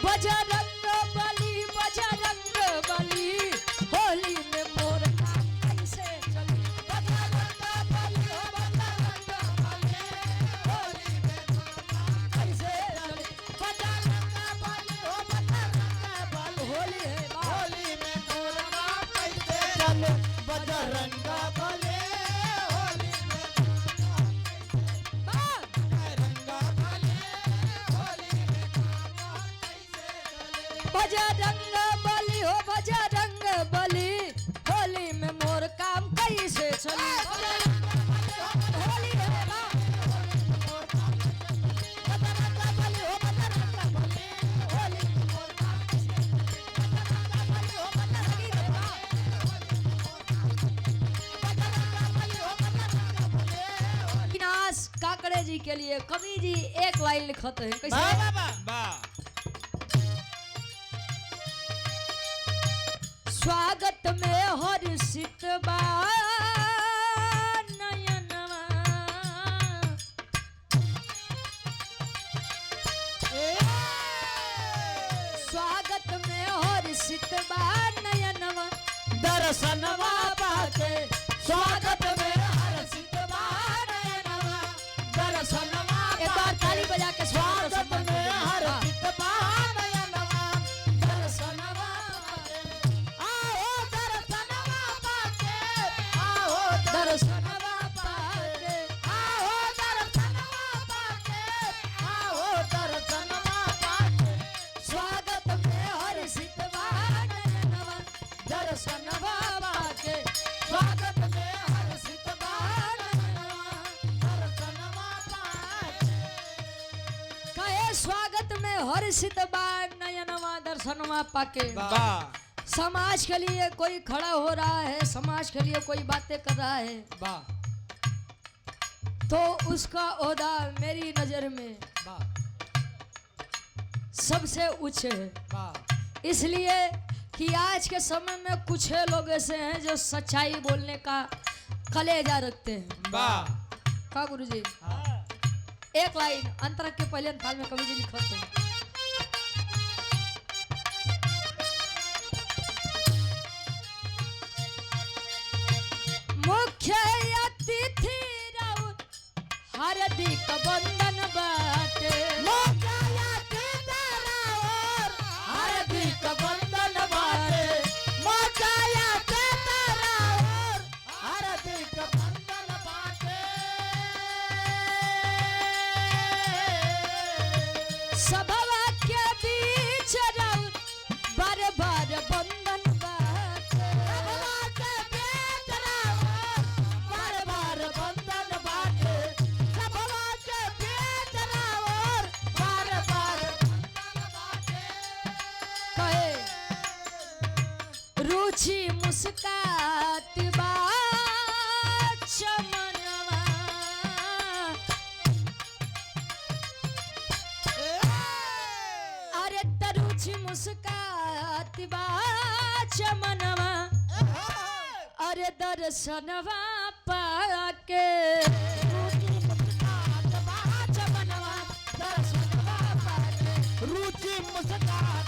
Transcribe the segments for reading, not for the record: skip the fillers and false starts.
बजरंग बली होली में मोर काम कैसे चली बजरंग बली हो बजरंग बली होली में मोर काम कैसे चली बजरंग बली हो बजरंग बली होली है होली में मोर काम कैसे चले बजरंग बली होली में बजरंग बली हो बजरंग बली होली में मोर काम कैसे चली होली है बजरंग बली हो बजरंग बली होली में मोर काम विनाश काकड़े जी के लिए कवि जी एक लाइन लिखते हैं कैसे स्वागत में हर्षित बा नयनवा स्वागत में हर्षित बा नयनवा दर्शनवा पाके स्वागत में हर्षित बा नयनवा दर्शनवा एक बार ताली बजा के स्वागत में हर्षित बा नयनवा दर्शनवा दर्शनवा पाके आओ दर्शनवा पाके आओ दर्शनवा पाके स्वागत में हर्षित बा नयनवा दर्शनवा पाके स्वागत में हर्षित बा नयनवा दर्शनवा पाके कहे स्वागत में हर्षित बा नयनवा दर्शनवा पाके समाज के लिए कोई खड़ा हो रहा है समाज के लिए कोई बातें कर रहा है तो उसका ओहदा मेरी नजर में सबसे उच्च है इसलिए कि आज के समय में कुछ लोग ऐसे हैं जो सच्चाई बोलने का कलेजा रखते हैं का गुरुजी एक लाइन अंतरक के पहले अंताल में कवि जी लिखते हैं मुख्य अतिथि राउत हार्दिक बंधन बाटे मुख्य अतिथि राउत हार्दिक बंधन बाटे मुख्य अतिथि राउत हार्दिक बंधन बाटे सभा के बीच राउत बार बार बंधन रुचि मुस्कात बा चमनवा अरे रुचि मुस्कात बा चमनवा अरे दर्शनवा पाके रुचि मुस्कात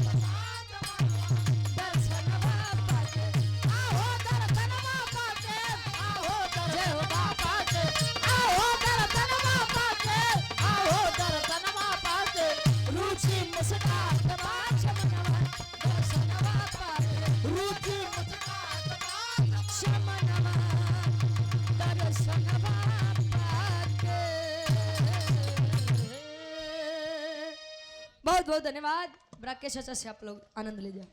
बहुत बहुत धन्यवाद। राकेश चाचा से आप लोग आनंद लीजिए।